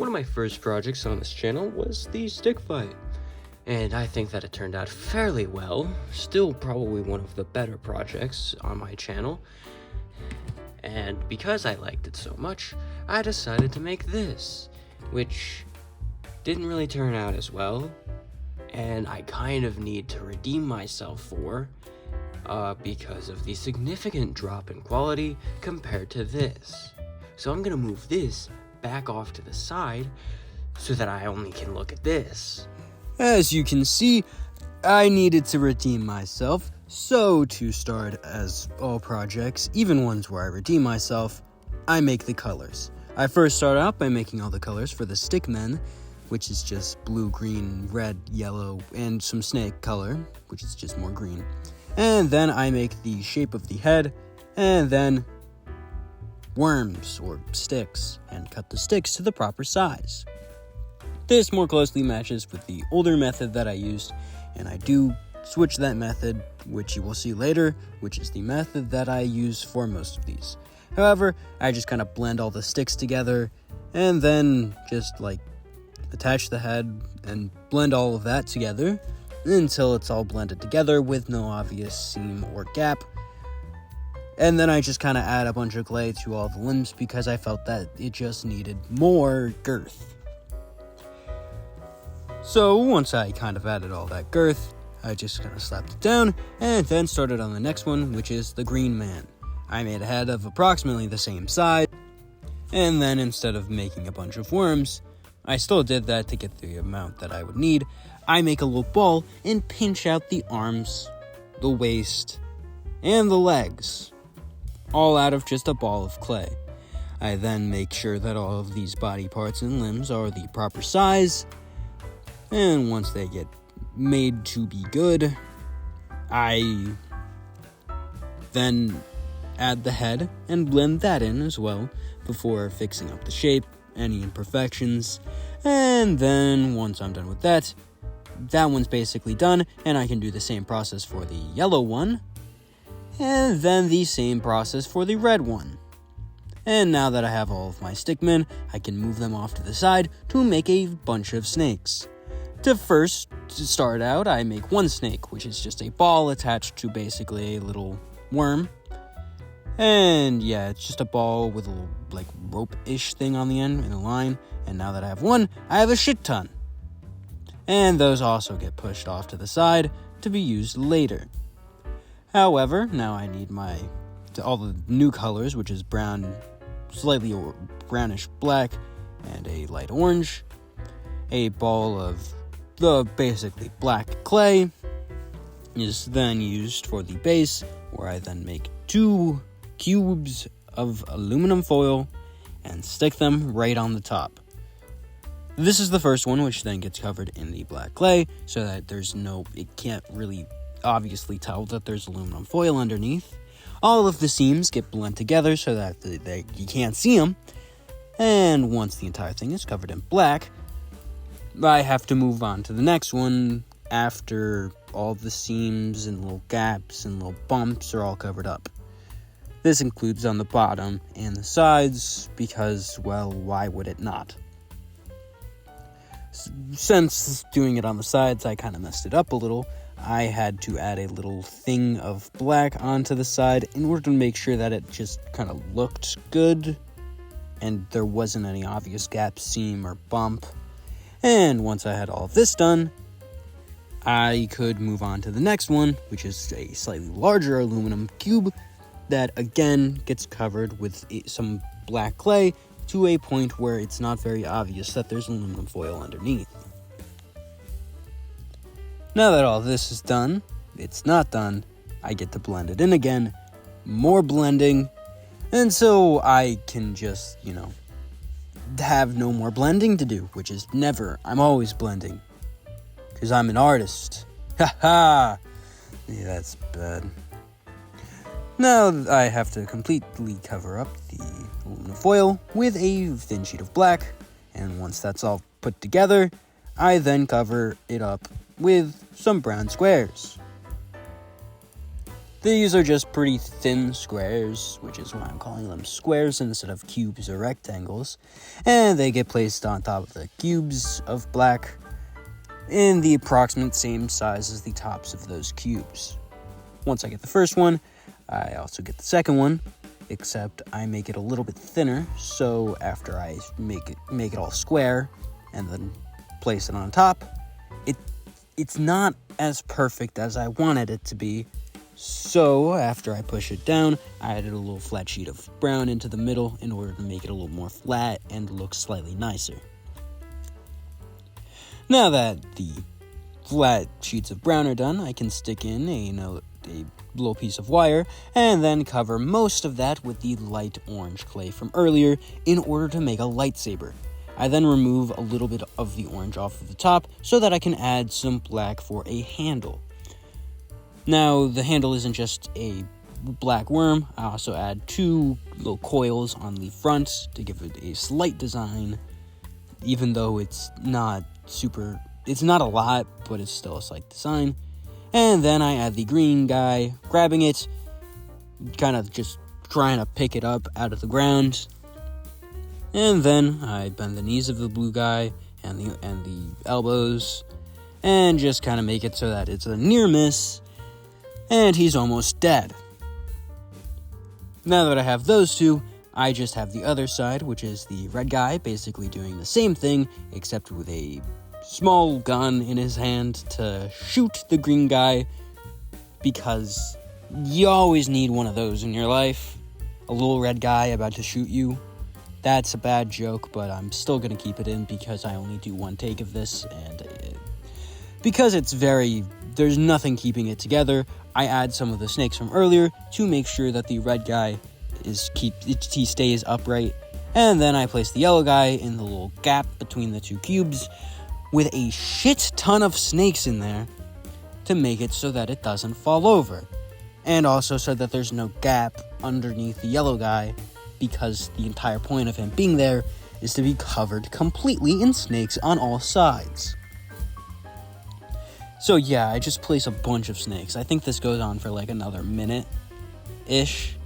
One of my first projects on this channel was the stick fight, and I think that it turned out fairly well. Still probably one of the better projects on my channel. And because I liked it so much, I decided to make this, which didn't really turn out as well, and I kind of need to redeem myself for, because of the significant drop in quality compared to this. So I'm gonna move this back off to the side so that I only can look at this. As you can see, I needed to redeem myself, so to start, as all projects, even ones where I redeem myself, I make the colors. I first start out by making all the colors for the stickmen, which is just blue, green, red, yellow, and some snake color, which is just more green. And then I make the shape of the head, and then worms or sticks, and cut the sticks to the proper size. This more closely matches with the older method that I used, and I do switch that method, which you will see later, which is the method that I use for most of these. However, I just kind of blend all the sticks together, and then just attach the head and blend all of that together until it's all blended together with no obvious seam or gap. And then I just kind of add a bunch of clay to all the limbs because I felt that it just needed more girth. So once I kind of added all that girth, I just kind of slapped it down and then started on the next one, which is the green man. I made a head of approximately the same size, and then instead of making a bunch of worms, I still did that to get the amount that I would need. I make a little ball and pinch out the arms, the waist, and the legs, all out of just a ball of clay. I then make sure that all of these body parts and limbs are the proper size, and once they get made to be good, I then add the head and blend that in as well before fixing up the shape, any imperfections, and then once I'm done with that one's basically done, and I can do the same process for the yellow one, and then the same process for the red one. And now that I have all of my stickmen, I can move them off to the side to make a bunch of snakes. To start out, I make one snake, which is just a ball attached to basically a little worm. And yeah, it's just a ball with a little rope-ish thing on the end in a line. And now that I have one, I have a shit ton. And those also get pushed off to the side to be used later. However, now I need all the new colors, which is brown, slightly brownish black, and a light orange. A ball of the basically black clay is then used for the base, where I then make 2 cubes of aluminum foil and stick them right on the top. This is the first one, which then gets covered in the black clay, so that it can't really obviously tell that there's aluminum foil underneath. All of the seams get blended together so that you can't see them, and once the entire thing is covered in black, I have to move on to the next one after all the seams and little gaps and little bumps are all covered up. This includes on the bottom and the sides because, well, why would it not? Since doing it on the sides, I kind of messed it up a little. I had to add a little thing of black onto the side in order to make sure that it just kind of looked good and there wasn't any obvious gap, seam, or bump. And once I had all of this done, I could move on to the next one, which is a slightly larger aluminum cube that again gets covered with some black clay to a point where it's not very obvious that there's aluminum foil underneath. Now that all this is done, it's not done, I get to blend it in again, more blending, and so I can just, have no more blending to do, which is never. I'm always blending, because I'm an artist. Ha! Yeah, that's bad. Now I have to completely cover up the aluminum foil with a thin sheet of black, and once that's all put together, I then cover it up with some brown squares. These are just pretty thin squares, which is why I'm calling them squares instead of cubes or rectangles. And they get placed on top of the cubes of black in the approximate same size as the tops of those cubes. Once I get the first one, I also get the second one, except I make it a little bit thinner, so after I make it all square and then place it on top, it's not as perfect as I wanted it to be. So after I push it down, I added a little flat sheet of brown into the middle in order to make it a little more flat and look slightly nicer. Now that the flat sheets of brown are done, I can stick in a little piece of wire and then cover most of that with the light orange clay from earlier in order to make a lightsaber. I then remove a little bit of the orange off of the top so that I can add some black for a handle. Now, the handle isn't just a black worm. I also add 2 little coils on the front to give it a slight design, even though it's not a lot, but it's still a slight design. And then I add the green guy, grabbing it, kind of just trying to pick it up out of the ground. And then I bend the knees of the blue guy and the elbows, and just kind of make it so that it's a near miss, and he's almost dead. Now that I have those two, I just have the other side, which is the red guy, basically doing the same thing, except with a small gun in his hand to shoot the green guy, because you always need one of those in your life. A little red guy about to shoot you. That's a bad joke, but I'm still going to keep it in because I only do one take of this, and because there's nothing keeping it together, I add some of the snakes from earlier to make sure that the red guy he stays upright, and then I place the yellow guy in the little gap between the 2 cubes with a shit ton of snakes in there to make it so that it doesn't fall over, and also so that there's no gap underneath the yellow guy, because the entire point of him being there is to be covered completely in snakes on all sides. So yeah, I just place a bunch of snakes. I think this goes on for like another minute-ish.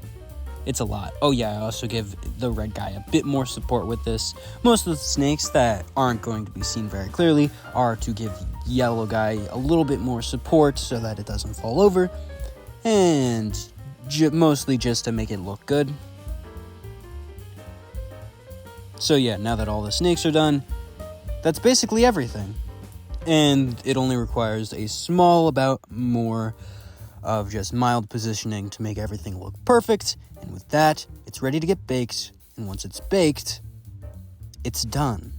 It's a lot. Oh yeah, I also give the red guy a bit more support with this. Most of the snakes that aren't going to be seen very clearly are to give the yellow guy a little bit more support so that it doesn't fall over, and mostly just to make it look good. So yeah, now that all the snakes are done, that's basically everything. And it only requires a small amount more of just mild positioning to make everything look perfect. And with that, it's ready to get baked. And once it's baked, it's done.